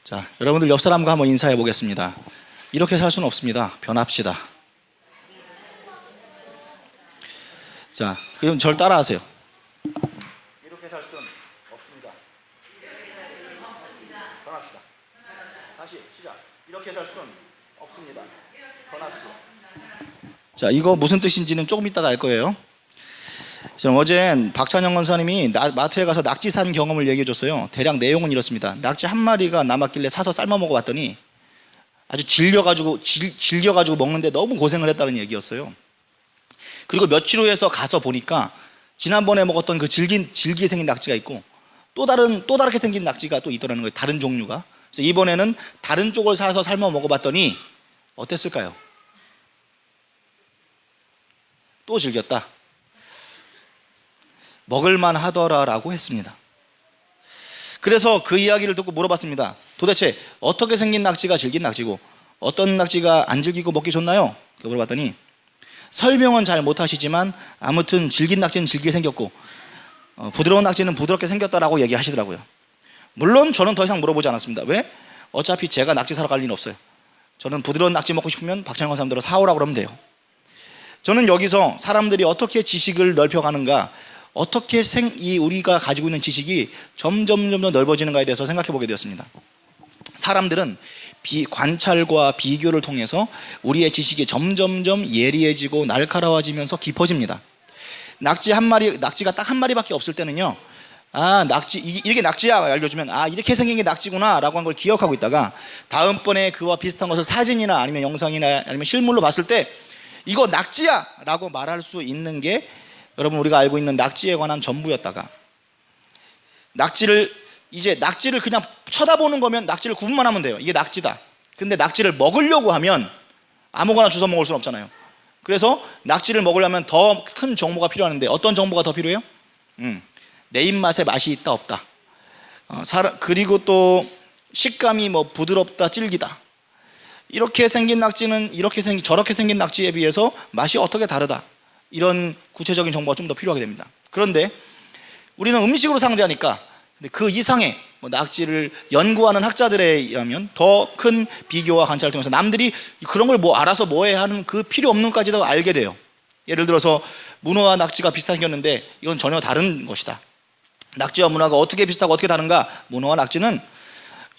자, 여러분들 옆 사람과 한번 인사해 보겠습니다. 이렇게 살 수는 없습니다. 변합시다. 자, 그럼 절 따라하세요. 이렇게 살 수는 없습니다. 변합시다. 다시 시작. 이렇게 살 수는 없습니다. 변합시다. 자, 이거 무슨 뜻인지는 조금 이따가 알 거예요. 저는 어제 박찬영 권사님이 마트에 가서 낙지 산 경험을 얘기해 줬어요. 대략 내용은 이렇습니다. 낙지 한 마리가 남았길래 사서 삶아 먹어봤더니 아주 질겨가지고 먹는데 너무 고생을 했다는 얘기였어요. 그리고 며칠 후에서 가서 보니까 지난번에 먹었던 그 질기게 생긴 낙지가 있고 또 다르게 생긴 낙지가 또 있더라는 거예요. 다른 종류가. 그래서 이번에는 다른 쪽을 사서 삶아 먹어봤더니 어땠을까요? 또 질겼다. 먹을만 하더라라고 했습니다. 그래서 그 이야기를 듣고 물어봤습니다. 도대체 어떻게 생긴 낙지가 질긴 낙지고 어떤 낙지가 안 질기고 먹기 좋나요? 물어봤더니 설명은 잘 못하시지만 아무튼 질긴 낙지는 질기게 생겼고 부드러운 낙지는 부드럽게 생겼다라고 얘기하시더라고요. 물론 저는 더 이상 물어보지 않았습니다. 왜? 어차피 제가 낙지 사러 갈 리는 없어요. 저는 부드러운 낙지 먹고 싶으면 박찬영 사람들은 사오라고 그러면 돼요. 저는 여기서 사람들이 어떻게 지식을 넓혀가는가, 어떻게 우리가 가지고 있는 지식이 점점 더 넓어지는가에 대해서 생각해 보게 되었습니다. 사람들은 관찰과 비교를 통해서 우리의 지식이 점점점 예리해지고 날카로워지면서 깊어집니다. 낙지가 딱 한 마리밖에 없을 때는요, 이게 낙지야 알려주면 이렇게 생긴 게 낙지구나 라고 한 걸 기억하고 있다가 다음번에 그와 비슷한 것을 사진이나 아니면 영상이나 아니면 실물로 봤을 때 이거 낙지야 라고 말할 수 있는 게 여러분 우리가 알고 있는 낙지에 관한 전부였다가 낙지를 그냥 쳐다보는 거면 낙지를 구분만 하면 돼요. 이게 낙지다. 근데 낙지를 먹으려고 하면 아무거나 주워 먹을 수는 없잖아요. 그래서 낙지를 먹으려면 더 큰 정보가 필요한데 어떤 정보가 더 필요해요? 내 입맛에 맛이 있다 없다. 그리고 또 식감이 부드럽다 질기다. 이렇게 생긴 낙지는 저렇게 생긴 낙지에 비해서 맛이 어떻게 다르다. 이런 구체적인 정보가 좀 더 필요하게 됩니다. 그런데 우리는 음식으로 상대하니까 그 이상의 낙지를 연구하는 학자들에 의하면 더 큰 비교와 관찰을 통해서 남들이 그런 걸 알아서 뭐해 하는 그 필요 없는 것까지도 알게 돼요. 예를 들어서 문어와 낙지가 비슷하게 생겼는데 이건 전혀 다른 것이다. 낙지와 문어가 어떻게 비슷하고 어떻게 다른가? 문어와 낙지는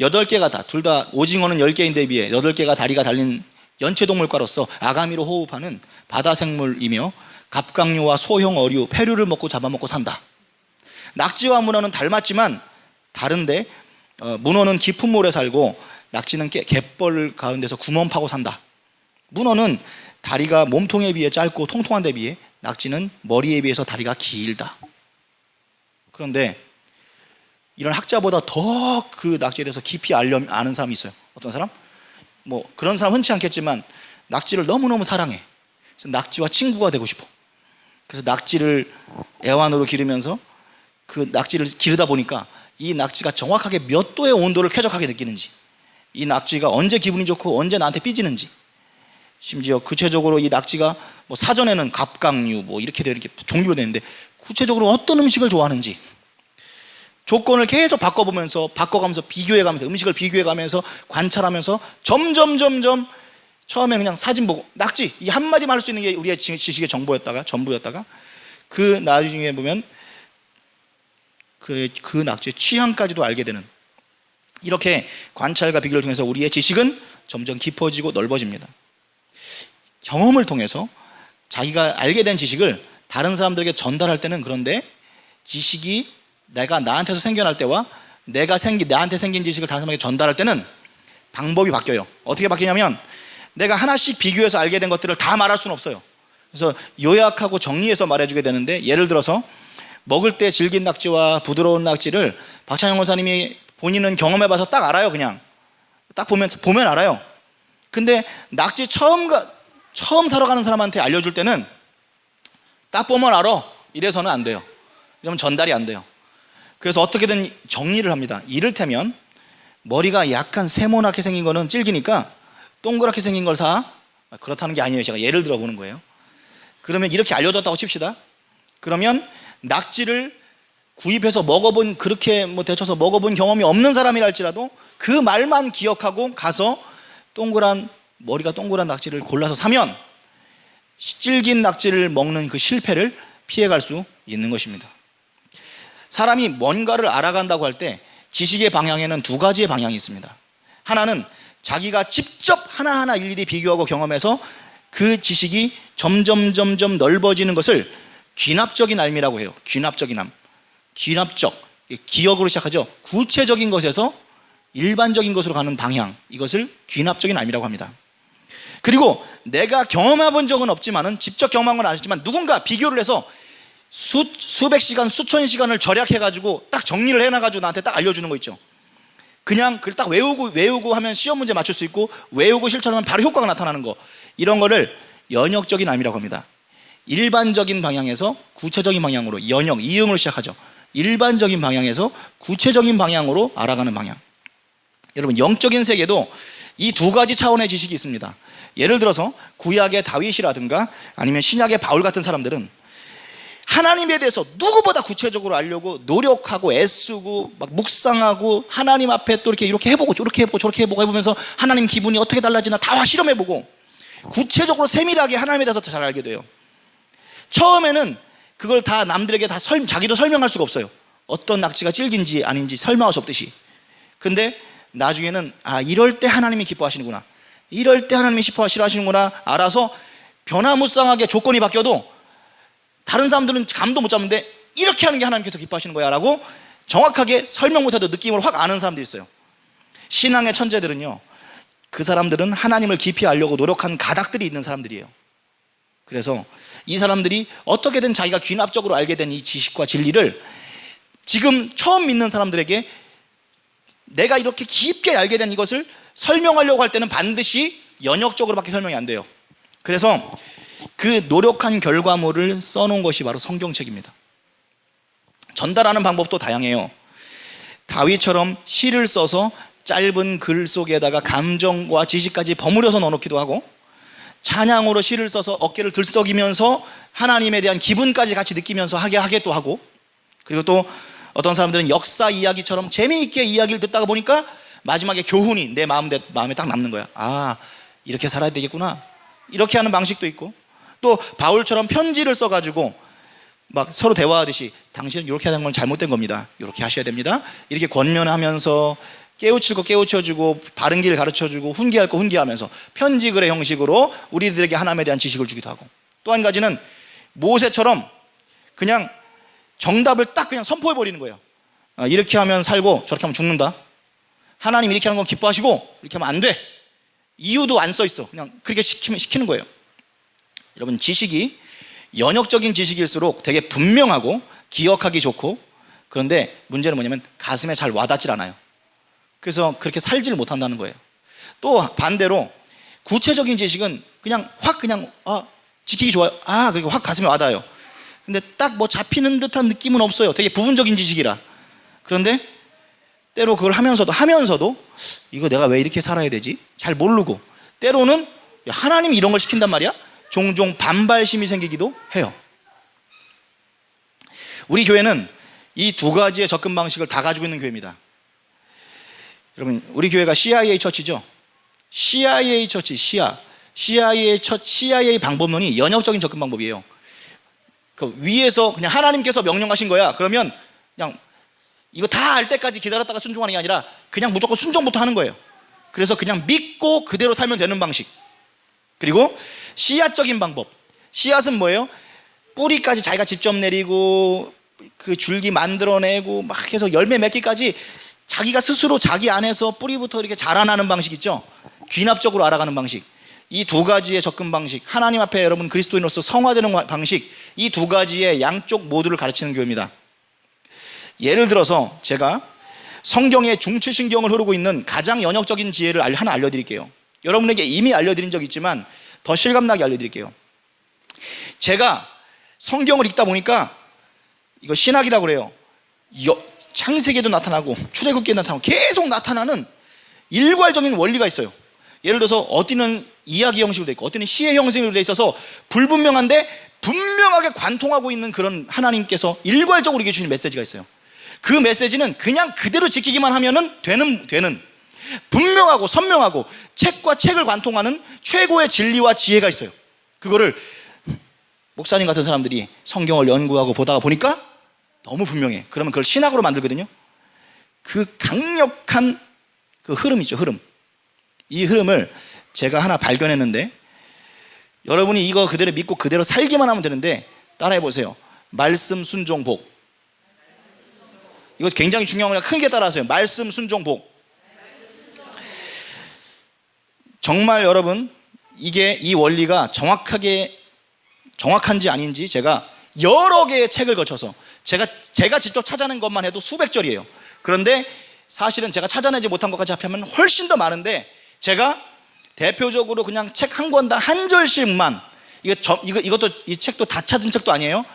8개가 둘 다 오징어는 10개인데 비해 8개가 다리가 달린 연체동물과로서 아가미로 호흡하는 바다생물이며 갑각류와 소형 어류, 페류를 먹고 잡아먹고 산다. 낙지와 문어는 닮았지만 다른데 문어는 깊은 물에 살고 낙지는 갯벌 가운데서 구멍 파고 산다. 문어는 다리가 몸통에 비해 짧고 통통한 데 비해 낙지는 머리에 비해서 다리가 길다. 그런데 이런 학자보다 더 그 낙지에 대해서 깊이 아는 사람이 있어요. 어떤 사람? 그런 사람 흔치 않겠지만 낙지를 너무너무 사랑해. 그래서 낙지와 친구가 되고 싶어. 그래서 낙지를 애완으로 기르면서 그 낙지를 기르다 보니까 이 낙지가 정확하게 몇 도의 온도를 쾌적하게 느끼는지, 이 낙지가 언제 기분이 좋고 언제 나한테 삐지는지, 심지어 구체적으로 이 낙지가 사전에는 갑각류 이렇게 종류로 되어 있는데 구체적으로 어떤 음식을 좋아하는지 조건을 계속 바꿔가면서 비교해가면서 음식을 비교해가면서 관찰하면서 점점 처음에 그냥 사진 보고 낙지 이 한마디 말할 수 있는 게 우리의 지식의 전부였다가 그 나중에 보면 그 낙지의 취향까지도 알게 되는, 이렇게 관찰과 비교를 통해서 우리의 지식은 점점 깊어지고 넓어집니다. 경험을 통해서 자기가 알게 된 지식을 다른 사람들에게 전달할 때는, 그런데 지식이 내가 나한테서 생겨날 때와 나한테 생긴 지식을 다른 사람에게 전달할 때는 방법이 바뀌어요. 어떻게 바뀌냐면 내가 하나씩 비교해서 알게 된 것들을 다 말할 수는 없어요. 그래서 요약하고 정리해서 말해주게 되는데, 예를 들어서 먹을 때 질긴 낙지와 부드러운 낙지를 박찬영 권사님이 본인은 경험해봐서 딱 알아요. 그냥 딱 보면 알아요. 근데 낙지 처음 사러 가는 사람한테 알려줄 때는 딱 보면 알아. 이래서는 안 돼요. 이러면 전달이 안 돼요. 그래서 어떻게든 정리를 합니다. 이를테면 머리가 약간 세모나게 생긴 거는 질기니까 동그랗게 생긴 걸 사. 그렇다는 게 아니에요. 제가 예를 들어 보는 거예요. 그러면 이렇게 알려줬다고 칩시다. 그러면 낙지를 구입해서 먹어본, 그렇게 뭐 데쳐서 먹어본 경험이 없는 사람이랄지라도 그 말만 기억하고 가서 머리가 동그란 낙지를 골라서 사면 질긴 낙지를 먹는 그 실패를 피해갈 수 있는 것입니다. 사람이 뭔가를 알아간다고 할 때 지식의 방향에는 두 가지의 방향이 있습니다. 하나는 자기가 직접 하나하나 일일이 비교하고 경험해서 그 지식이 점점 넓어지는 것을 귀납적인 알미라고 해요. 귀납적인 암. 귀납적, 기억으로 시작하죠. 구체적인 것에서 일반적인 것으로 가는 방향, 이것을 귀납적인 알미라고 합니다. 그리고 내가 경험해 본 적은 없지만은, 직접 경험한 건 아니지만 누군가 비교를 해서 수백 시간, 수천 시간을 절약해가지고 딱 정리를 해놔가지고 나한테 딱 알려주는 거 있죠. 그냥 그걸 딱 외우고 하면 시험 문제 맞출 수 있고, 외우고 실천하면 바로 효과가 나타나는 거, 이런 거를 연역적인 암이라고 합니다. 일반적인 방향에서 구체적인 방향으로, 연역, 이응으로 시작하죠. 일반적인 방향에서 구체적인 방향으로 알아가는 방향. 여러분, 영적인 세계도 이 두 가지 차원의 지식이 있습니다. 예를 들어서 구약의 다윗이라든가 아니면 신약의 바울 같은 사람들은 하나님에 대해서 누구보다 구체적으로 알려고 노력하고 애쓰고 막 묵상하고, 하나님 앞에 또 이렇게 해보고 저렇게 해보고 해보면서 하나님 기분이 어떻게 달라지나 다 실험해보고 구체적으로 세밀하게 하나님에 대해서 잘 알게 돼요. 처음에는 그걸 다 남들에게 다 자기도 설명할 수가 없어요. 어떤 낙지가 질긴지 아닌지 설명할 수 없듯이. 근데 나중에는 이럴 때 하나님이 기뻐하시는구나, 이럴 때 하나님이 싫어하시는구나 알아서 변화무쌍하게 조건이 바뀌어도 다른 사람들은 감도 못 잡는데 이렇게 하는 게 하나님께서 기뻐하시는 거야 라고 정확하게 설명 못해도 느낌으로 확 아는 사람들이 있어요. 신앙의 천재들은요, 그 사람들은 하나님을 깊이 알려고 노력한 가닥들이 있는 사람들이에요. 그래서 이 사람들이 어떻게든 자기가 귀납적으로 알게 된 이 지식과 진리를 지금 처음 믿는 사람들에게 내가 이렇게 깊게 알게 된 이것을 설명하려고 할 때는 반드시 연역적으로밖에 설명이 안 돼요. 그래서 그 노력한 결과물을 써놓은 것이 바로 성경책입니다. 전달하는 방법도 다양해요. 다윗처럼 시를 써서 짧은 글 속에다가 감정과 지식까지 버무려서 넣어놓기도 하고, 찬양으로 시를 써서 어깨를 들썩이면서 하나님에 대한 기분까지 같이 느끼면서 하게도 하고, 그리고 또 어떤 사람들은 역사 이야기처럼 재미있게 이야기를 듣다가 보니까 마지막에 교훈이 내 마음에 딱 남는 거야. 이렇게 살아야 되겠구나, 이렇게 하는 방식도 있고, 또 바울처럼 편지를 써가지고 막 서로 대화하듯이 당신은 이렇게 하는 건 잘못된 겁니다, 이렇게 하셔야 됩니다, 이렇게 권면하면서 깨우칠 거 깨우쳐주고 바른 길 가르쳐주고 훈계할 거 훈계하면서 편지글의 형식으로 우리들에게 하나님에 대한 지식을 주기도 하고, 또 한 가지는 모세처럼 그냥 정답을 딱 그냥 선포해버리는 거예요. 이렇게 하면 살고 저렇게 하면 죽는다, 하나님 이렇게 하는 건 기뻐하시고 이렇게 하면 안 돼, 이유도 안 써 있어, 그냥 그렇게 시키는 거예요. 여러분, 지식이 연역적인 지식일수록 되게 분명하고 기억하기 좋고, 그런데 문제는 뭐냐면 가슴에 잘 와닿질 않아요. 그래서 그렇게 살지를 못한다는 거예요. 또 반대로 구체적인 지식은 그냥 확 지키기 좋아요. 그리고 확 가슴에 와닿아요. 근데 딱 뭐 잡히는 듯한 느낌은 없어요. 되게 부분적인 지식이라. 그런데 때로 그걸 하면서도 이거 내가 왜 이렇게 살아야 되지? 잘 모르고, 때로는 하나님이 이런 걸 시킨단 말이야? 종종 반발심이 생기기도 해요. 우리 교회는 이 두 가지의 접근 방식을 다 가지고 있는 교회입니다. 여러분, 우리 교회가 CIA 처치죠. CIA 처치, CIA 방법론이 연역적인 접근 방법이에요. 그 위에서 그냥 하나님께서 명령하신 거야. 그러면 그냥 이거 다 알 때까지 기다렸다가 순종하는 게 아니라 그냥 무조건 순종부터 하는 거예요. 그래서 그냥 믿고 그대로 살면 되는 방식. 그리고 씨앗적인 방법. 씨앗은 뭐예요? 뿌리까지 자기가 직접 내리고 그 줄기 만들어내고 막 해서 열매 맺기까지 자기가 스스로 자기 안에서 뿌리부터 이렇게 자라나는 방식 있죠. 귀납적으로 알아가는 방식. 이 두 가지의 접근 방식, 하나님 앞에 여러분 그리스도인으로서 성화되는 방식, 이 두 가지의 양쪽 모두를 가르치는 교회입니다. 예를 들어서 제가 성경의 중추신경을 흐르고 있는 가장 연역적인 지혜를 하나 알려드릴게요. 여러분에게 이미 알려드린 적 있지만 더 실감나게 알려드릴게요. 제가 성경을 읽다 보니까, 이거 신학이라고 그래요. 창세기에도 나타나고 출애굽기에 나타나고 계속 나타나는 일괄적인 원리가 있어요. 예를 들어서 어디는 이야기 형식으로 돼 있고 어디는 시의 형식으로 돼 있어서 불분명한데 분명하게 관통하고 있는 그런 하나님께서 일괄적으로 이게 주신 메시지가 있어요. 그 메시지는 그냥 그대로 지키기만 하면은 되는 분명하고 선명하고 책과 책을 관통하는 최고의 진리와 지혜가 있어요. 그거를 목사님 같은 사람들이 성경을 연구하고 보다가 보니까 너무 분명해. 그러면 그걸 신학으로 만들거든요. 그 강력한 그 흐름이죠, 흐름. 이 흐름을 제가 하나 발견했는데, 여러분이 이거 그대로 믿고 그대로 살기만 하면 되는데, 따라해 보세요. 말씀 순종 복. 이거 굉장히 중요한 거니까 크게 따라하세요. 말씀 순종 복. 정말 여러분, 이게 이 원리가 정확한지 아닌지 제가 여러 개의 책을 거쳐서 제가 직접 찾아낸 것만 해도 수백 절이에요. 그런데 사실은 제가 찾아내지 못한 것까지 합하면 훨씬 더 많은데, 제가 대표적으로 그냥 책 한 권당 한 절씩만, 이것도 이 책도 다 찾은 책도 아니에요.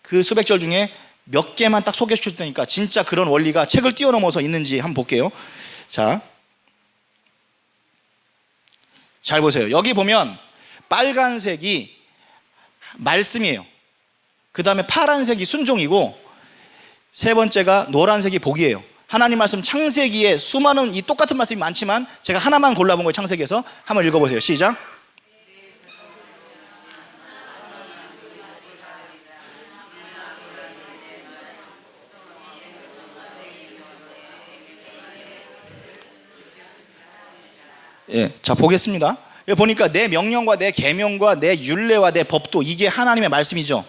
그 수백 절 중에 몇 개만 딱 소개해 줄 테니까 진짜 그런 원리가 책을 뛰어넘어서 있는지 한번 볼게요. 자, 잘 보세요. 여기 보면 빨간색이 말씀이에요. 그 다음에 파란색이 순종이고, 세 번째가 노란색이 복이에요. 하나님 말씀 창세기에 수많은 이 똑같은 말씀이 많지만 제가 하나만 골라본 거예요. 창세기에서 한번 읽어보세요. 시작. 예, 자 보겠습니다. 여기 보니까 내 명령과 내 계명과 내 율례와 내 법도, 이게 하나님의 말씀이죠.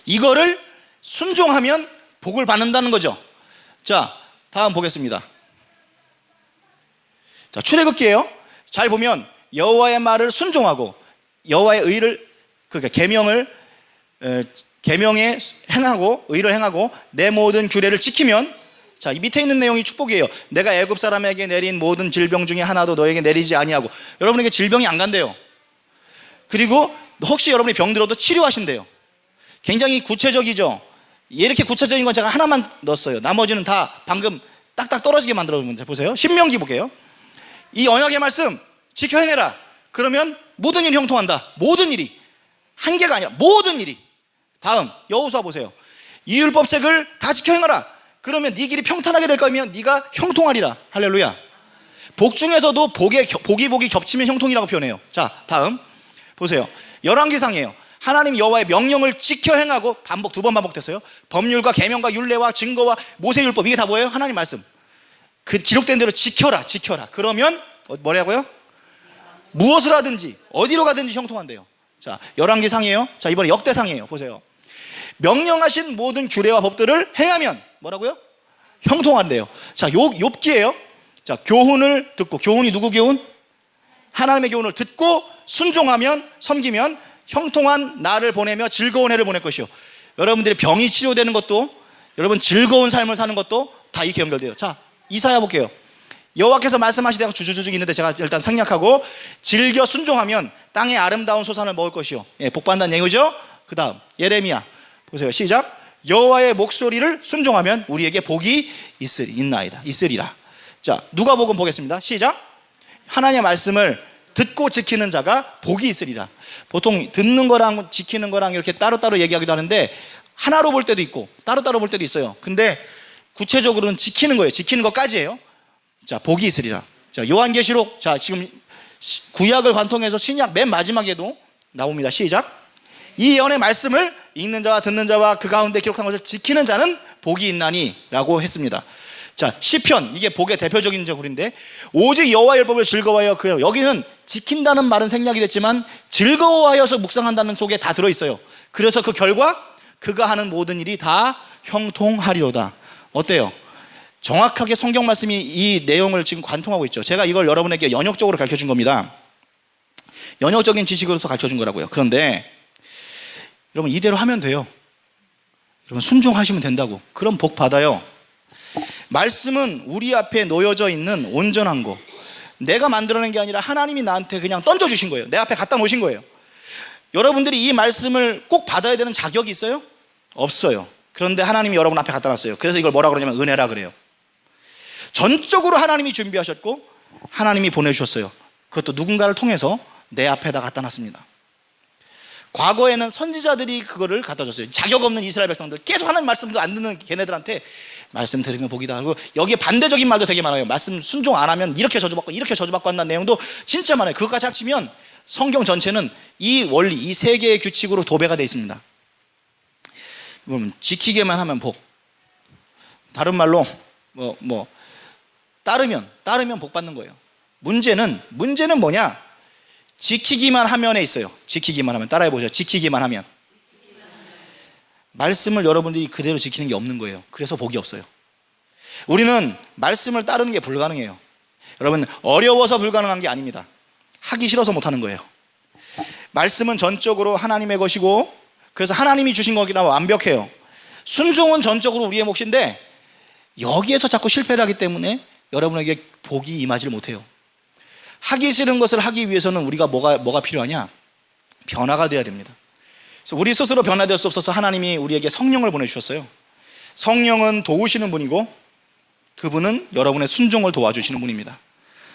이거를 순종하면 복을 받는다는 거죠. 자, 다음 보겠습니다. 자, 출애굽기예요. 잘 보면 여호와의 말을 순종하고 여호와의 의를, 그러니까 계명에 행하고 의를 행하고 내 모든 규례를 지키면, 자, 이 밑에 있는 내용이 축복이에요. 내가 애굽 사람에게 내린 모든 질병 중에 하나도 너에게 내리지 아니하고. 여러분에게 질병이 안 간대요. 그리고 혹시 여러분이 병들어도 치료하신대요. 굉장히 구체적이죠. 이렇게 구체적인 건 제가 하나만 넣었어요. 나머지는 다 방금 딱딱 떨어지게 만들어보면 보세요. 신명기 볼게요. 이 언약의 말씀 지켜 행해라. 그러면 모든 일이 형통한다. 모든 일이, 한 개가 아니라 모든 일이. 다음 여호수아 보세요. 이 율법책을 다 지켜 행하라. 그러면 네 길이 평탄하게 될 거면 네가 형통하리라. 할렐루야. 복 중에서도 복이 겹치면 형통이라고 표현해요. 자, 다음 보세요. 열왕기상이에요. 하나님 여호와의 명령을 지켜 행하고, 반복, 두 번 반복됐어요. 법률과 계명과 율례와 증거와 모세율법, 이게 다 뭐예요? 하나님 말씀. 그 기록된 대로 지켜라. 그러면 뭐라고요? 무엇을 하든지 어디로 가든지 형통한대요. 자, 열왕기상이에요. 자, 이번에 역대상이에요. 보세요. 명령하신 모든 규례와 법들을 행하면 뭐라고요? 형통한대요. 자, 욥기예요. 자, 교훈을 듣고, 교훈이 누구 교훈? 하나님의 교훈을 듣고 순종하면, 섬기면 형통한 날을 보내며 즐거운 해를 보낼 것이요. 여러분들이 병이 치료되는 것도, 여러분 즐거운 삶을 사는 것도 다 이렇게 연결돼요. 자, 이사야 볼게요. 여호와께서 말씀하시다가 주주주주 있는데 제가 일단 생략하고, 즐겨 순종하면 땅의 아름다운 소산을 먹을 것이요. 예, 복받는다는 얘기죠. 그 다음 예레미야 보세요. 시작. 여호와의 목소리를 순종하면 우리에게 복이 있으리라. 자, 누가복음 보겠습니다. 시작. 하나님의 말씀을 듣고 지키는 자가 복이 있으리라. 보통 듣는 거랑 지키는 거랑 이렇게 따로따로 얘기하기도 하는데, 하나로 볼 때도 있고 따로따로 볼 때도 있어요. 근데 구체적으로는 지키는 거예요. 지키는 것까지예요. 자, 복이 있으리라. 자, 요한계시록, 자, 지금 구약을 관통해서 신약 맨 마지막에도 나옵니다. 시작. 이 예언의 말씀을 읽는 자와 듣는 자와 그 가운데 기록한 것을 지키는 자는 복이 있나니 라고 했습니다. 자, 시편, 이게 복의 대표적인 글인데, 오직 여호와의 율법을 즐거워하여, 여기는 지킨다는 말은 생략이 됐지만 즐거워하여서 묵상한다는 속에 다 들어있어요. 그래서 그 결과 그가 하는 모든 일이 다 형통하리로다. 어때요? 정확하게 성경 말씀이 이 내용을 지금 관통하고 있죠. 제가 이걸 여러분에게 연역적으로 가르쳐준 겁니다. 연역적인 지식으로서 가르쳐준 거라고요. 그런데 여러분 이대로 하면 돼요. 여러분 순종하시면 된다고. 그럼 복 받아요. 말씀은 우리 앞에 놓여져 있는 온전한 거, 내가 만들어낸 게 아니라 하나님이 나한테 그냥 던져주신 거예요. 내 앞에 갖다 놓으신 거예요. 여러분들이 이 말씀을 꼭 받아야 되는 자격이 있어요? 없어요. 그런데 하나님이 여러분 앞에 갖다 놨어요. 그래서 이걸 뭐라 그러냐면 은혜라 그래요. 전적으로 하나님이 준비하셨고 하나님이 보내주셨어요. 그것도 누군가를 통해서 내 앞에다 갖다 놨습니다. 과거에는 선지자들이 그거를 갖다 줬어요. 자격 없는 이스라엘 백성들, 계속 하나님 말씀도 안 듣는 걔네들한테 말씀 들으면 복이다 하고, 여기에 반대적인 말도 되게 많아요. 말씀 순종 안 하면 이렇게 저주받고 이렇게 저주받고 한다는 내용도 진짜 많아요. 그것까지 합치면 성경 전체는 이 원리, 이 세 개의 규칙으로 도배가 되어 있습니다. 그러면 지키게만 하면 복, 다른 말로 따르면 복 받는 거예요. 문제는 뭐냐? 지키기만 하면에 있어요. 지키기만 하면. 따라해보죠. 지키기만 하면. 말씀을 여러분들이 그대로 지키는 게 없는 거예요. 그래서 복이 없어요. 우리는 말씀을 따르는 게 불가능해요. 여러분, 어려워서 불가능한 게 아닙니다. 하기 싫어서 못하는 거예요. 말씀은 전적으로 하나님의 것이고, 그래서 하나님이 주신 거기라 완벽해요. 순종은 전적으로 우리의 몫인데, 여기에서 자꾸 실패를 하기 때문에 여러분에게 복이 임하지를 못해요. 하기 싫은 것을 하기 위해서는 우리가 뭐가 필요하냐? 변화가 돼야 됩니다. 그래서 우리 스스로 변화될 수 없어서 하나님이 우리에게 성령을 보내주셨어요. 성령은 도우시는 분이고, 그분은 여러분의 순종을 도와주시는 분입니다.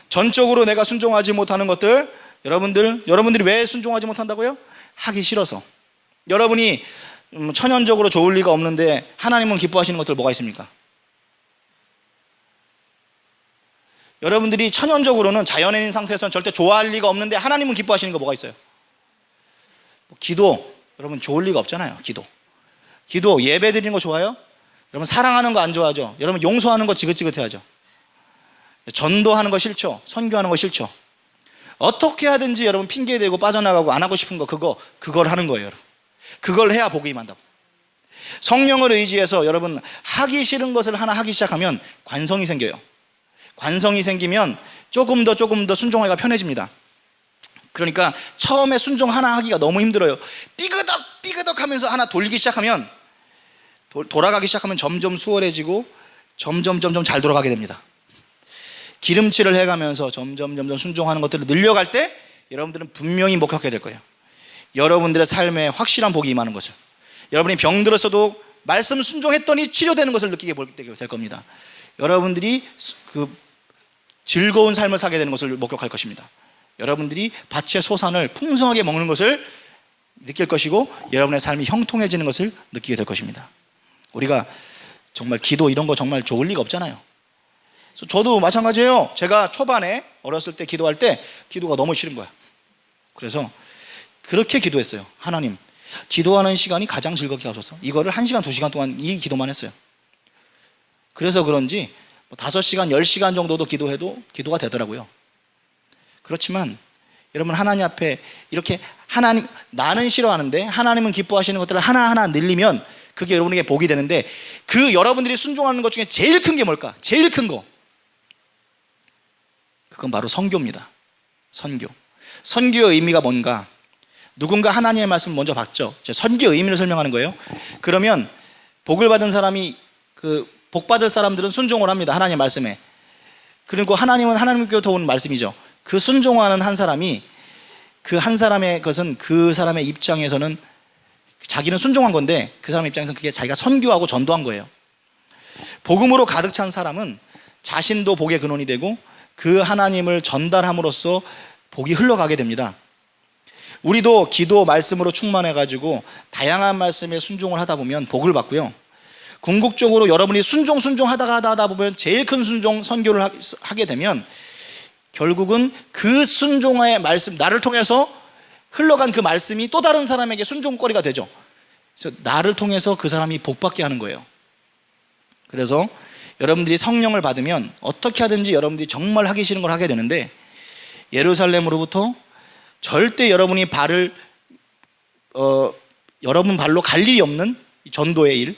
전적으로 내가 순종하지 못하는 것들, 여러분들이 왜 순종하지 못한다고요? 하기 싫어서. 여러분이 천연적으로 좋을 리가 없는데 하나님은 기뻐하시는 것들 뭐가 있습니까? 여러분들이 천연적으로는 자연인인 상태에서는 절대 좋아할 리가 없는데 하나님은 기뻐하시는 거 뭐가 있어요? 기도, 여러분 좋을 리가 없잖아요. 기도 예배 드리는 거 좋아요? 여러분 사랑하는 거 안 좋아하죠? 여러분 용서하는 거 지긋지긋해하죠? 전도하는 거 싫죠? 선교하는 거 싫죠? 어떻게 하든지 여러분 핑계대고 빠져나가고 안 하고 싶은 거, 그걸 하는 거예요. 여러분. 그걸 해야 복이 임한다고. 성령을 의지해서 여러분 하기 싫은 것을 하나 하기 시작하면 관성이 생겨요. 관성이 생기면 조금 더 순종하기가 편해집니다. 그러니까 처음에 순종 하나 하기가 너무 힘들어요. 삐그덕 하면서 하나 돌리기 시작하면, 돌아가기 시작하면 점점 수월해지고 점점 잘 돌아가게 됩니다. 기름칠을 해가면서 점점 순종하는 것들을 늘려갈 때 여러분들은 분명히 목격하게 될 거예요. 여러분들의 삶에 확실한 복이 임하는 것을, 여러분이 병들었어도 말씀 순종했더니 치료되는 것을 느끼게 될 겁니다. 여러분들이 그 즐거운 삶을 살게 되는 것을 목격할 것입니다. 여러분들이 밭의 소산을 풍성하게 먹는 것을 느낄 것이고, 여러분의 삶이 형통해지는 것을 느끼게 될 것입니다. 우리가 정말 기도 이런 거 정말 좋을 리가 없잖아요. 저도 마찬가지예요. 제가 초반에 어렸을 때 기도할 때 기도가 너무 싫은 거야. 그래서 그렇게 기도했어요. 하나님, 기도하는 시간이 가장 즐겁게 하소서. 이거를 1시간 2시간 동안 이 기도만 했어요. 그래서 그런지 5시간 10시간 정도도 기도해도 기도가 되더라고요. 그렇지만 여러분 하나님 앞에 이렇게, 하나님, 나는 싫어하는데 하나님은 기뻐하시는 것들을 하나하나 늘리면 그게 여러분에게 복이 되는데, 그 여러분들이 순종하는 것 중에 제일 큰 게 뭘까? 제일 큰 거, 그건 바로 선교입니다. 선교의 의미가 뭔가? 누군가 하나님의 말씀을 먼저 받죠. 선교의 의미를 설명하는 거예요. 그러면 복을 받은 사람이, 복 받을 사람들은 순종을 합니다. 하나님의 말씀에. 그리고 하나님은 하나님께로부터 온 말씀이죠. 그 순종하는 한 사람이, 그 한 사람의 것은 그 사람의 입장에서는 자기는 순종한 건데, 그 사람 입장에서는 그게 자기가 선교하고 전도한 거예요. 복음으로 가득 찬 사람은 자신도 복의 근원이 되고 그 하나님을 전달함으로써 복이 흘러가게 됩니다. 우리도 기도 말씀으로 충만해가지고 다양한 말씀에 순종을 하다 보면 복을 받고요. 궁극적으로 여러분이 순종하다 보면 제일 큰 순종, 선교를 하게 되면 결국은 그 순종의 말씀, 나를 통해서 흘러간 그 말씀이 또 다른 사람에게 순종거리가 되죠. 그래서 나를 통해서 그 사람이 복받게 하는 거예요. 그래서 여러분들이 성령을 받으면 어떻게 하든지 여러분들이 정말 하기 싫은 걸 하게 되는데, 예루살렘으로부터 절대 여러분이 여러분 발로 갈 일이 없는 전도의 일,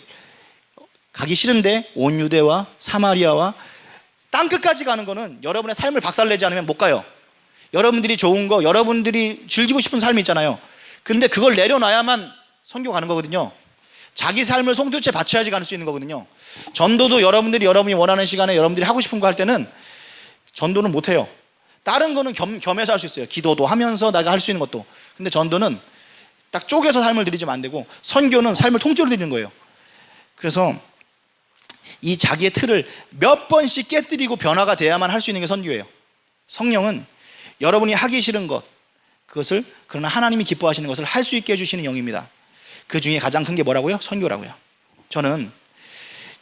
가기 싫은데 온 유대와 사마리아와 땅끝까지 가는 거는 여러분의 삶을 박살내지 않으면 못 가요. 여러분들이 좋은 거, 여러분들이 즐기고 싶은 삶이 있잖아요. 근데 그걸 내려놔야만 선교 가는 거거든요. 자기 삶을 송두째 바쳐야지 갈 수 있는 거거든요. 전도도 여러분이 원하는 시간에 여러분들이 하고 싶은 거 할 때는 전도는 못 해요. 다른 거는 겸해서 할 수 있어요. 기도도 하면서 내가 할 수 있는 것도. 근데 전도는 딱 쪼개서 삶을 드리지면 안 되고, 선교는 삶을 통째로 드리는 거예요. 그래서 이 자기의 틀을 몇 번씩 깨뜨리고 변화가 돼야만 할 수 있는 게 선교예요. 성령은 여러분이 하기 싫은 것, 그것을, 그러나 하나님이 기뻐하시는 것을 할 수 있게 해주시는 영입니다. 그 중에 가장 큰 게 뭐라고요? 선교라고요. 저는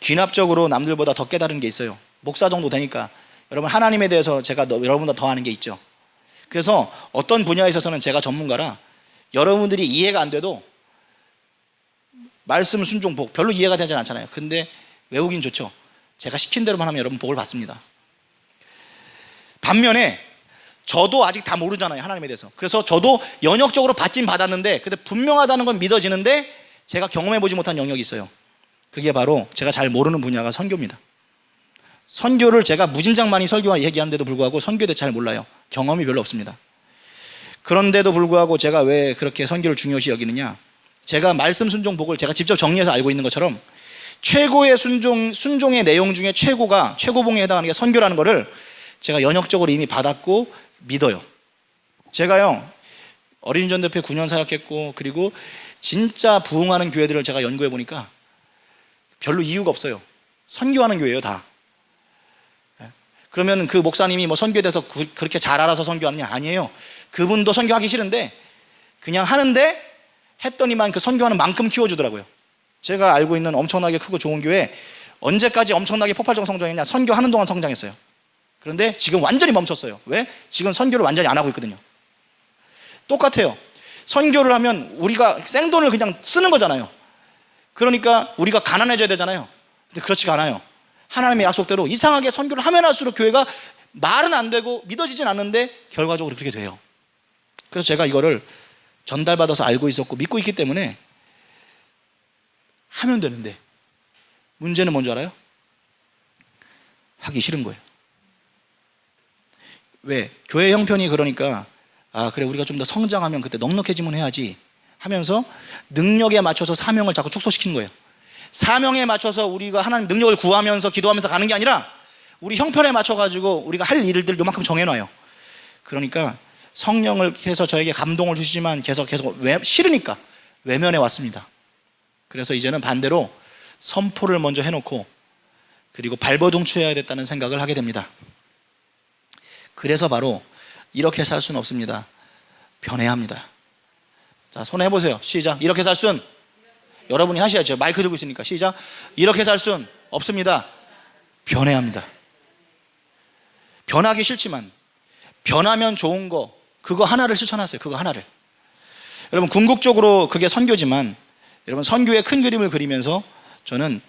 귀납적으로 남들보다 더 깨달은 게 있어요. 목사 정도 되니까 여러분, 하나님에 대해서 제가 여러분보다 더 아는 게 있죠. 그래서 어떤 분야에 있어서는 제가 전문가라 여러분들이 이해가 안 돼도 말씀 순종 복 별로 이해가 되지 않잖아요. 근데 외우긴 좋죠. 제가 시킨 대로만 하면 여러분 복을 받습니다. 반면에 저도 아직 다 모르잖아요, 하나님에 대해서. 그래서 저도 연역적으로 받긴 받았는데, 근데 분명하다는 건 믿어지는데 제가 경험해보지 못한 영역이 있어요. 그게 바로 제가 잘 모르는 분야가 선교입니다. 선교를 제가 무진장 많이 설교와 얘기하는데도 불구하고 선교에 대해 잘 몰라요. 경험이 별로 없습니다. 그런데도 불구하고 제가 왜 그렇게 선교를 중요시 여기느냐, 제가 말씀 순종 복을 제가 직접 정리해서 알고 있는 것처럼 최고의 순종의 내용 중에 최고봉에 해당하는 게 선교라는 거를 제가 연역적으로 이미 받았고 믿어요. 제가요, 어린이전도회 9년 사역했고, 그리고 진짜 부흥하는 교회들을 제가 연구해 보니까 별로 이유가 없어요. 선교하는 교회예요, 다. 그러면 그 목사님이 뭐 선교에 대해서 그렇게 잘 알아서 선교하느냐? 아니에요. 그분도 선교하기 싫은데 그냥 하는데, 했더니만 그 선교하는 만큼 키워주더라고요. 제가 알고 있는 엄청나게 크고 좋은 교회, 언제까지 엄청나게 폭발적 성장했냐? 선교하는 동안 성장했어요. 그런데 지금 완전히 멈췄어요. 왜? 지금 선교를 완전히 안 하고 있거든요. 똑같아요. 선교를 하면 우리가 생돈을 그냥 쓰는 거잖아요. 그러니까 우리가 가난해져야 되잖아요. 근데 그렇지가 않아요. 하나님의 약속대로 이상하게 선교를 하면 할수록 교회가 말은 안 되고 믿어지진 않는데 결과적으로 그렇게 돼요. 그래서 제가 이거를 전달받아서 알고 있었고 믿고 있기 때문에 하면 되는데, 문제는 뭔지 알아요? 하기 싫은 거예요. 왜? 교회 형편이 그러니까 그래, 우리가 좀 더 성장하면 그때 넉넉해지면 해야지 하면서 능력에 맞춰서 사명을 자꾸 축소시키는 거예요. 사명에 맞춰서 우리가 하나님 능력을 구하면서 기도하면서 가는 게 아니라 우리 형편에 맞춰가지고 우리가 할 일들 요만큼 정해놔요. 그러니까 성령을 해서 저에게 감동을 주시지만 계속 싫으니까 외면해 왔습니다. 그래서 이제는 반대로 선포를 먼저 해놓고 그리고 발버둥쳐야 됐다는 생각을 하게 됩니다. 그래서 바로 이렇게 살 수는 없습니다. 변해야 합니다. 자, 손 해보세요. 시작. 이렇게 살 순, 여러분이 하셔야죠. 마이크 들고 있으니까. 시작. 이렇게 살 순 없습니다. 변해야 합니다. 변하기 싫지만 변하면 좋은 거, 그거 하나를 실천하세요. 그거 하나를. 여러분, 궁극적으로 그게 선교지만, 여러분, 선교의 큰 그림을 그리면서 저는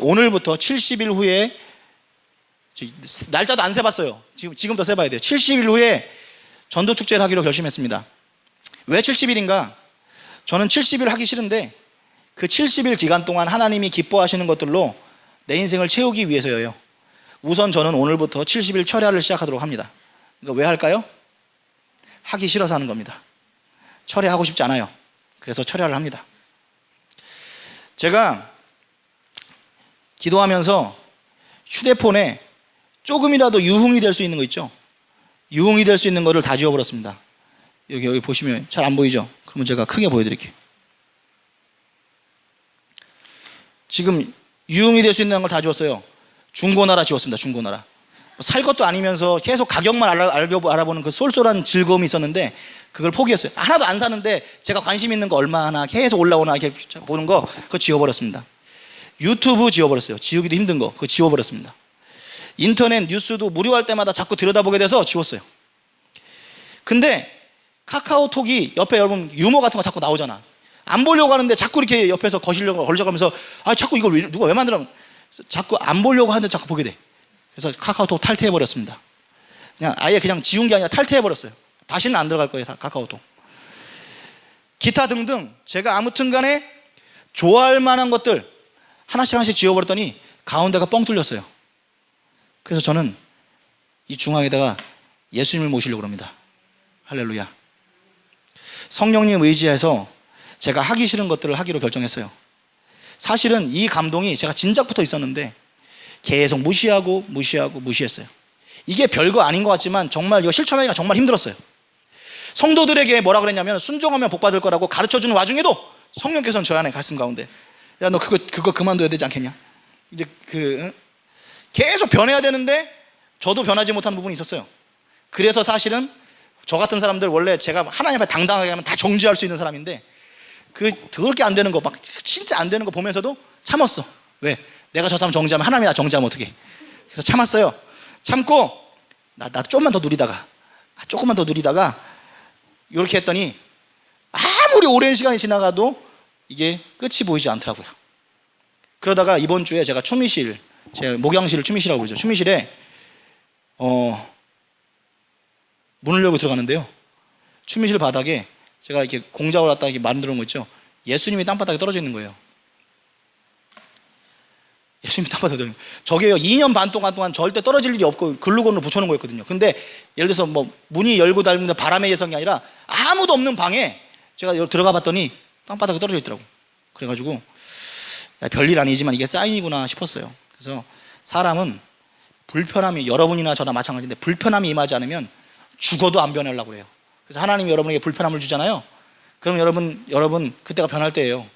오늘부터 70일 후에, 날짜도 안 세봤어요. 지금 더 세봐야 돼요. 70일 후에 전도축제를 하기로 결심했습니다. 왜 70일인가? 저는 70일 하기 싫은데 그 70일 기간 동안 하나님이 기뻐하시는 것들로 내 인생을 채우기 위해서예요. 우선 저는 오늘부터 70일 철야를 시작하도록 합니다. 이거 왜 할까요? 하기 싫어서 하는 겁니다. 철야하고 싶지 않아요. 그래서 철야를 합니다. 제가 기도하면서 휴대폰에 조금이라도 유흥이 될 수 있는 거 있죠? 유흥이 될 수 있는 거를 다 지워버렸습니다. 여기 보시면 잘 안 보이죠? 그러면 제가 크게 보여드릴게요. 지금 유흥이 될 수 있는 걸 다 지웠어요. 중고나라 지웠습니다. 중고나라. 살 것도 아니면서 계속 가격만 알아보는 그 쏠쏠한 즐거움이 있었는데 그걸 포기했어요. 하나도 안 사는데 제가 관심 있는 거 얼마나 계속 올라오나 이렇게 보는 거, 그거 지워버렸습니다. 유튜브 지워버렸어요. 지우기도 힘든 거, 그거 지워버렸습니다. 인터넷 뉴스도 무료할 때마다 자꾸 들여다보게 돼서 지웠어요. 근데 카카오톡이 옆에 여러분 유머 같은 거 자꾸 나오잖아. 안 보려고 하는데 자꾸 이렇게 옆에서 걸려가면서 자꾸 이걸 누가 왜 만들어? 자꾸 안 보려고 하는데 자꾸 보게 돼. 그래서 카카오톡 탈퇴해버렸습니다. 아예 그냥 지운 게 아니라 탈퇴해버렸어요. 다시는 안 들어갈 거예요, 카카오톡. 기타 등등 제가 아무튼 간에 좋아할 만한 것들 하나씩 지워버렸더니 가운데가 뻥 뚫렸어요. 그래서 저는 이 중앙에다가 예수님을 모시려고 합니다. 할렐루야. 성령님 의지해서 제가 하기 싫은 것들을 하기로 결정했어요. 사실은 이 감동이 제가 진작부터 있었는데 계속 무시했어요. 이게 별거 아닌 것 같지만 정말 이거 실천하기가 정말 힘들었어요. 성도들에게 뭐라 그랬냐면 순종하면 복 받을 거라고 가르쳐주는 와중에도 성령께서는 저 안에 가슴 가운데, 야, 너 그거 그만둬야 되지 않겠냐? 이제 계속 변해야 되는데 저도 변하지 못한 부분이 있었어요. 그래서 사실은 저 같은 사람들 원래 제가 하나님 앞에 당당하게 하면 다 정죄할 수 있는 사람인데 그 더럽게 안 되는 거 막 진짜 안 되는 거 보면서도 참았어. 왜? 내가 저 사람 정죄하면 하나님이 나 정죄하면 어떡해. 그래서 참았어요. 참고 나도 조금만 더 누리다가 이렇게 했더니 아무리 오랜 시간이 지나가도 이게 끝이 보이지 않더라고요. 그러다가 이번 주에 제가 추미실, 제 목양실을 추미실이라고 그러죠. 추미실에 문을 열고 들어가는데요, 추미실 바닥에 제가 이렇게 공작을 갖다 이렇게 만들어 놓은 거 있죠. 예수님이 땅바닥에 떨어져 있는 거예요. 예수님이 땅바닥에 떨어져 있는 거예요. 저게요 2년 반 동안 절대 떨어질 일이 없고 글루건으로 붙여놓은 거였거든요. 근데 예를 들어서 뭐 문이 열고 닫는데 바람에 의해서가 아니라 아무도 없는 방에 제가 들어가 봤더니 땅바닥에 떨어져 있더라고. 그래가지고 별일 아니지만 이게 사인이구나 싶었어요. 그래서 사람은 불편함이, 여러분이나 저나 마찬가지인데 불편함이 임하지 않으면 죽어도 안 변하려고 그래요. 그래서 하나님이 여러분에게 불편함을 주잖아요. 그럼 여러분 그때가 변할 때예요.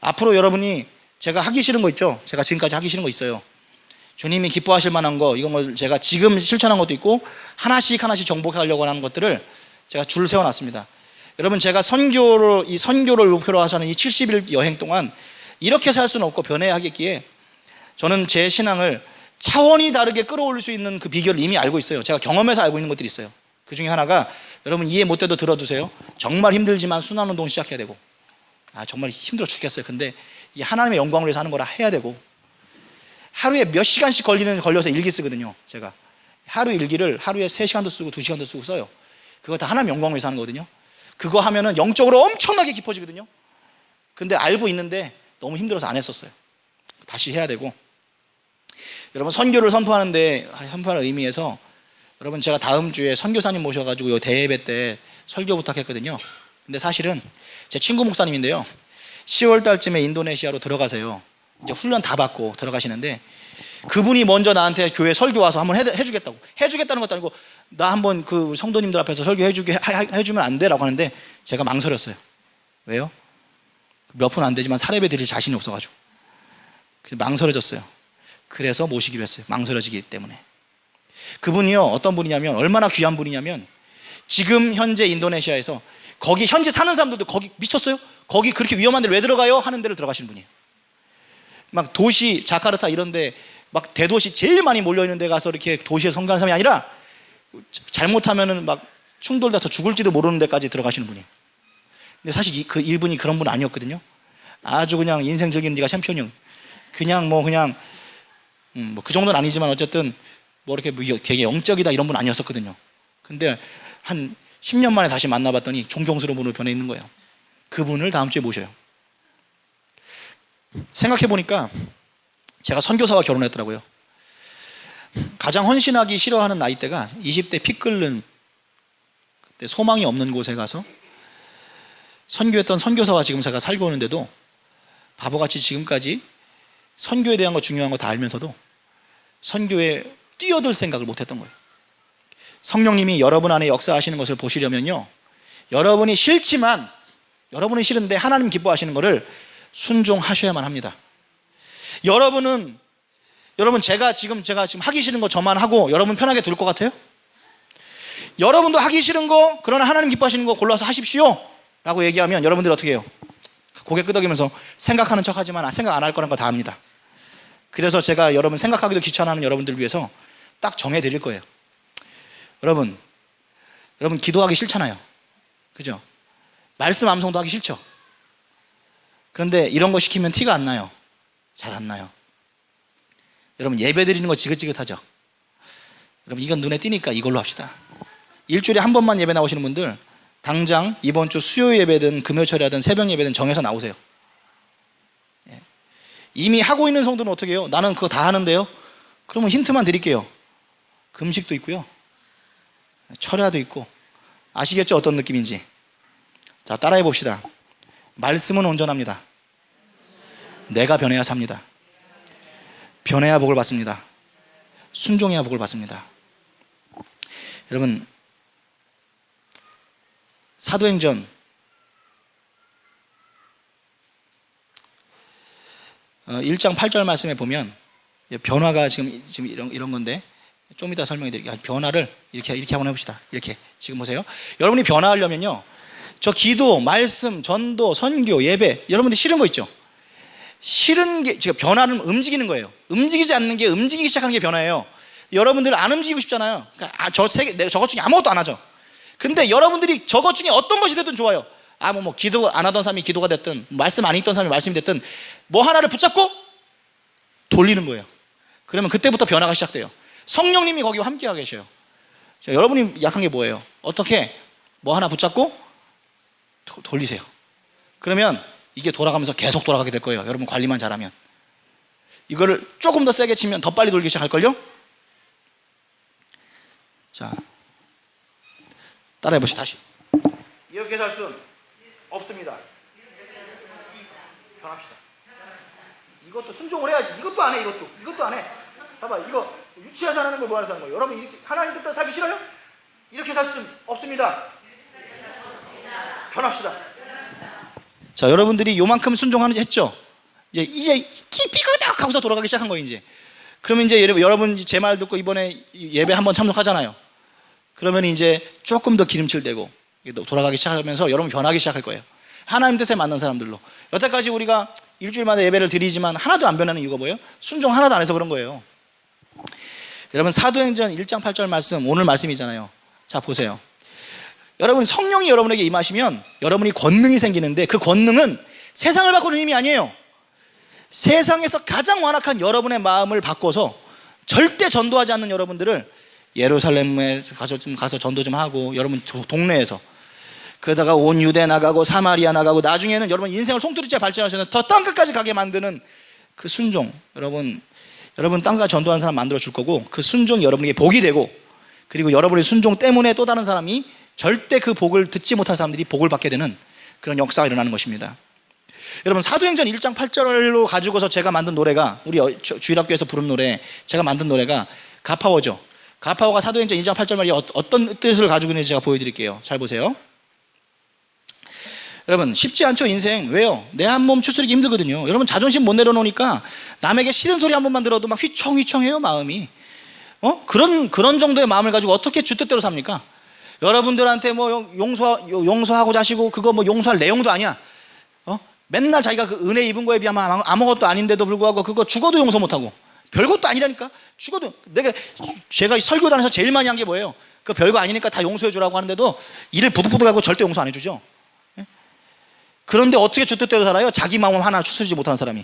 앞으로 여러분이 제가 하기 싫은 거 있죠. 제가 지금까지 하기 싫은 거 있어요. 주님이 기뻐하실 만한 거, 이건 걸 제가 지금 실천한 것도 있고 하나씩 정복하려고 하는 것들을 제가 줄 세워놨습니다. 여러분, 제가 이 선교를 목표로 하자는 이 70일 여행 동안 이렇게 살 수는 없고 변해야 하겠기에 저는 제 신앙을 차원이 다르게 끌어올릴 수 있는 그 비결을 이미 알고 있어요. 제가 경험해서 알고 있는 것들이 있어요. 그 중에 하나가, 여러분 이해 못해도 들어두세요. 정말 힘들지만 순환운동 시작해야 되고, 정말 힘들어 죽겠어요. 근데 이 하나님의 영광을 위해서 하는 거라 해야 되고, 하루에 몇 시간씩 걸려서 일기 쓰거든요. 제가 하루 일기를 하루에 3시간도 쓰고 2시간도 쓰고 써요. 그거 다 하나님의 영광을 위해서 하는 거거든요. 그거 하면은 영적으로 엄청나게 깊어지거든요. 근데 알고 있는데 너무 힘들어서 안 했었어요. 다시 해야 되고, 여러분 선교를 선포하는 의미에서, 여러분 제가 다음 주에 선교사님 모셔가지고 요 대예배 때 설교 부탁했거든요. 근데 사실은 제 친구 목사님인데요, 10월 달쯤에 인도네시아로 들어가세요. 이제 훈련 다 받고 들어가시는데, 그분이 먼저 나한테 교회 설교 와서 한번 해주겠다는 것도 아니고, 나 한번 그 성도님들 앞에서 설교 해주면 안 돼? 라고 하는데 제가 망설였어요. 왜요? 몇 푼 안 되지만 사례배 드릴 자신이 없어가지고 망설여졌어요. 그래서 모시기로 했어요. 망설여지기 때문에. 그분이요 어떤 분이냐면, 얼마나 귀한 분이냐면, 지금 현재 인도네시아에서 거기 현지 사는 사람들도 거기 미쳤어요? 거기 그렇게 위험한 데를 왜 들어가요? 하는 데를 들어가시는 분이에요. 막 도시 자카르타 이런데 막 대도시 제일 많이 몰려있는 데 가서 이렇게 도시에 선교하는 사람이 아니라, 잘못하면은 막 충돌돼서 죽을지도 모르는 데까지 들어가시는 분이에요. 근데 사실 이분이 그런 분 아니었거든요. 아주 그냥 인생 즐기는 데가 챔피언이요. 그냥 그 정도는 아니지만 어쨌든 이렇게 되게 영적이다 이런 분 아니었었거든요. 근데 한 10년 만에 다시 만나봤더니 존경스러운 분으로 변해 있는 거예요. 그분을 다음 주에 모셔요. 생각해보니까 제가 선교사와 결혼했더라고요. 가장 헌신하기 싫어하는 나이대가 20대 피 끓는 그때 소망이 없는 곳에 가서 선교했던 선교사와 지금 제가 살고 오는데도 바보같이 지금까지 선교에 대한 거 중요한 거 다 알면서도 선교에 뛰어들 생각을 못했던 거예요. 성령님이 여러분 안에 역사하시는 것을 보시려면요, 여러분이 싫은데 하나님 기뻐하시는 것을 순종하셔야만 합니다. 여러분 제가 지금 하기 싫은 거 저만 하고 여러분 편하게 둘 것 같아요? 여러분도 하기 싫은 거, 그러나 하나님 기뻐하시는 거 골라서 하십시오 라고 얘기하면 여러분들이 어떻게 해요? 고개 끄덕이면서 생각하는 척 하지만 생각 안 할 거란 거 다 압니다. 그래서 제가 여러분 생각하기도 귀찮아하는 여러분들 위해서 딱 정해 드릴 거예요. 여러분 기도하기 싫잖아요. 그죠? 말씀 암송도 하기 싫죠? 그런데 이런 거 시키면 티가 안 나요. 잘 안 나요. 여러분 예배 드리는 거 지긋지긋하죠? 여러분 이건 눈에 띄니까 이걸로 합시다. 일주일에 한 번만 예배 나오시는 분들, 당장 이번 주 수요 예배든 금요철이든 새벽 예배든 정해서 나오세요. 이미 하고 있는 성도는 어떻게 해요? 나는 그거 다 하는데요? 그러면 힌트만 드릴게요. 금식도 있고요, 철야도 있고. 아시겠죠? 어떤 느낌인지. 자, 따라해 봅시다. 말씀은 온전합니다. 내가 변해야 삽니다. 변해야 복을 받습니다. 순종해야 복을 받습니다. 여러분, 사도행전 1장 8절 말씀에 보면, 변화가 지금 이런 건데, 좀 이따 설명해 드릴게요. 변화를 이렇게 한번 해봅시다. 이렇게 지금 보세요. 여러분이 변화하려면요, 저 기도, 말씀, 전도, 선교, 예배, 여러분들 싫은 거 있죠? 싫은 게, 지금 변화는 움직이는 거예요. 움직이지 않는 게, 움직이기 시작하는 게 변화예요. 여러분들 안 움직이고 싶잖아요. 그러니까 저것 중에 아무것도 안 하죠. 근데 여러분들이 저것 중에 어떤 것이 됐든 좋아요. 기도 안 하던 사람이 기도가 됐든, 말씀 안 읽던 사람이 말씀이 됐든, 뭐 하나를 붙잡고 돌리는 거예요. 그러면 그때부터 변화가 시작돼요. 성령님이 거기와 함께 계셔요. 자, 여러분이 약한 게 뭐예요? 어떻게 뭐 하나 붙잡고 돌리세요. 그러면 이게 돌아가면서 계속 돌아가게 될 거예요. 여러분 관리만 잘하면. 이거를 조금 더 세게 치면 더 빨리 돌기 시작할걸요? 자, 따라해 보시죠. 다시. 이렇게 살 수는 없습니다. 변합시다. 이것도 순종을 해야지. 이것도 안 해. 이것도 안 해. 봐봐, 이거 유치해서 하는 걸 뭐 하는 거예요? 여러분 하나님 뜻대로 살기 싫어요? 이렇게 살 수는 없습니다. 변합시다. 자, 여러분들이 요만큼 순종하는지 했죠? 이제 삐끄덕 하고서 돌아가기 시작한 거예요. 이제 그러면 이제 여러분 제 말 듣고 이번에 예배 한번 참석하잖아요. 그러면 이제 조금 더 기름칠 되고 돌아가기 시작하면서 여러분 변하기 시작할 거예요. 하나님 뜻에 맞는 사람들로. 여태까지 우리가 일주일마다 예배를 드리지만 하나도 안 변하는 이유가 뭐예요? 순종 하나도 안 해서 그런 거예요. 여러분 사도행전 1장 8절 말씀, 오늘 말씀이잖아요. 자, 보세요. 여러분 성령이 여러분에게 임하시면 여러분이 권능이 생기는데, 그 권능은 세상을 바꾸는 힘이 아니에요. 세상에서 가장 완악한 여러분의 마음을 바꿔서 절대 전도하지 않는 여러분들을 예루살렘에 가서 전도 좀 하고, 여러분 동네에서 그러다가 온 유대 나가고 사마리아 나가고, 나중에는 여러분 인생을 송두리째 발전하시는 더 땅끝까지 가게 만드는 그 순종, 여러분 땅끝까지 전도하는 사람 만들어 줄 거고, 그 순종이 여러분에게 복이 되고, 그리고 여러분의 순종 때문에 또 다른 사람이 절대 그 복을 듣지 못할 사람들이 복을 받게 되는 그런 역사가 일어나는 것입니다. 여러분 사도행전 1장 8절로 가지고서 제가 만든 노래가, 우리 주일학교에서 부른 노래, 제가 만든 노래가 가파워죠. 가파워가 사도행전 2장 8절 말이 어떤 뜻을 가지고 있는지 제가 보여드릴게요. 잘 보세요. 여러분 쉽지 않죠, 인생. 왜요? 내 한 몸 추스르기 힘들거든요. 여러분 자존심 못 내려놓으니까 남에게 싫은 소리 한 번만 들어도 막 휘청휘청해요, 마음이. 그런 정도의 마음을 가지고 어떻게 주 뜻대로 삽니까? 여러분들한테 뭐 용서하고 자시고, 그거 뭐 용서할 내용도 아니야. 맨날 자기가 그 은혜 입은 거에 비하면 아무것도 아닌데도 불구하고 그거 죽어도 용서 못하고, 별것도 아니라니까. 죽어도, 제가 설교단에서 제일 많이 한 게 뭐예요? 그 별거 아니니까 다 용서해 주라고 하는데도 이를 부득부득하고 절대 용서 안 해주죠. 그런데 어떻게 주 뜻대로 살아요? 자기 마음 하나 추스르지 못하는 사람이.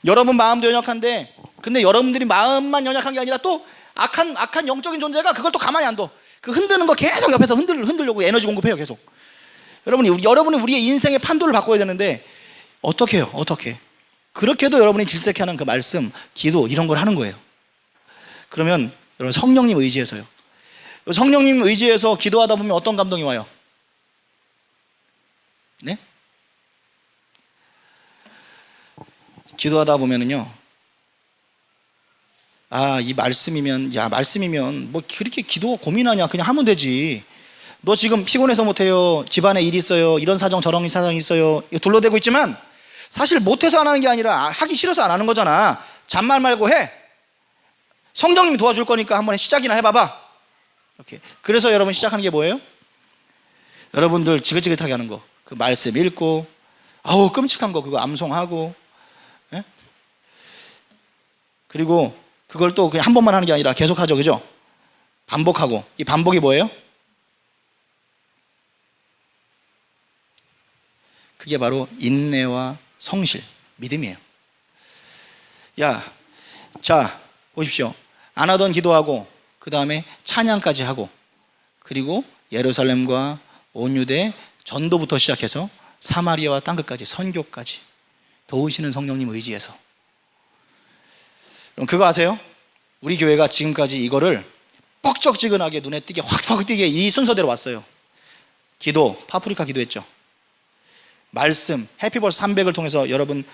여러분 마음도 연약한데, 근데 여러분들이 마음만 연약한 게 아니라 또 악한 영적인 존재가 그걸 또 가만히 안 둬. 그 흔드는 거 계속 옆에서 흔들려고 에너지 공급해요, 계속. 여러분은 우리의 인생의 판도를 바꿔야 되는데 어떻게 해요? 어떻게? 그렇게도 여러분이 질색하는 그 말씀, 기도 이런 걸 하는 거예요. 그러면 여러분 성령님 의지해서요. 성령님 의지해서 기도하다 보면 어떤 감동이 와요? 네? 기도하다 보면은요, 이 말씀이면 뭐 그렇게 기도 고민하냐, 그냥 하면 되지. 너 지금 피곤해서 못해요, 집안에 일이 있어요, 이런 사정 저런 사정이 있어요, 둘러대고 있지만 사실 못해서 안 하는 게 아니라 하기 싫어서 안 하는 거잖아. 잔말 말고 해. 성령님이 도와줄 거니까 한번 시작이나 해봐봐. 이렇게. 그래서 여러분 시작하는 게 뭐예요? 여러분들 지긋지긋하게 하는 거, 그 말씀 읽고, 끔찍한 거 그거 암송하고, 예? 그리고 그걸 또 그냥 한 번만 하는 게 아니라 계속 하죠, 그죠? 반복하고. 이 반복이 뭐예요? 그게 바로 인내와 성실, 믿음이에요. 자, 보십시오. 안 하던 기도하고, 그 다음에 찬양까지 하고, 그리고 예루살렘과 온 유대 전도부터 시작해서 사마리아와 땅끝까지 선교까지 도우시는 성령님 의지해서. 그럼 그거 아세요? 우리 교회가 지금까지 이거를 뻑적지근하게 눈에 띄게 확 띄게 이 순서대로 왔어요. 기도, 파프리카 기도했죠. 말씀, 해피벌스 300을 통해서 여러분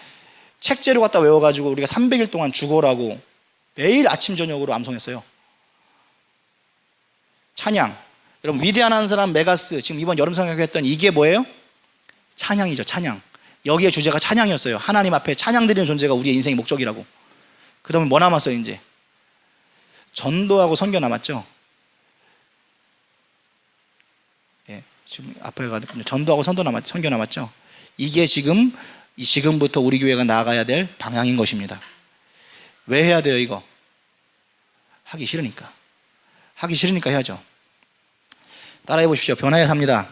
책제로 갖다 외워가지고 우리가 300일 동안 죽어라고 매일 아침 저녁으로 암송했어요. 찬양, 여러분 위대한 한 사람 메가스, 지금 이번 여름 성경에 했던 이게 뭐예요? 찬양이죠. 찬양. 여기에 주제가 찬양이었어요. 하나님 앞에 찬양 드리는 존재가 우리의 인생의 목적이라고. 그러면 뭐 남았어요? 이제 전도하고 선교 남았죠. 예, 지금 앞에 가지고 전도하고 선교 남았죠. 이게 지금부터 우리 교회가 나아가야 될 방향인 것입니다. 왜 해야 돼요, 이거? 하기 싫으니까. 하기 싫으니까 해야죠. 따라해 보십시오. 변해야 삽니다.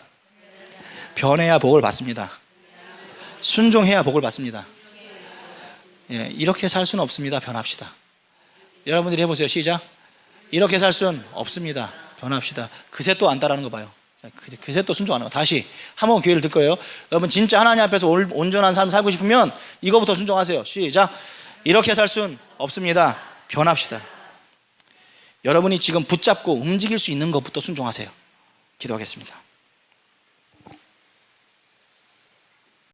변해야 복을 받습니다. 순종해야 복을 받습니다. 예, 이렇게 살 수는 없습니다. 변합시다. 여러분들이 해보세요. 시작. 이렇게 살 수는 없습니다. 변합시다. 그새 또 안 따라하는 거 봐요. 그새 또 순종 안 하고. 다시 한번 기회를 들 거예요. 여러분 진짜 하나님 앞에서 온전한 삶 살고 싶으면 이거부터 순종하세요. 시작. 이렇게 살 수는 없습니다. 변합시다. 여러분이 지금 붙잡고 움직일 수 있는 것부터 순종하세요. 기도하겠습니다.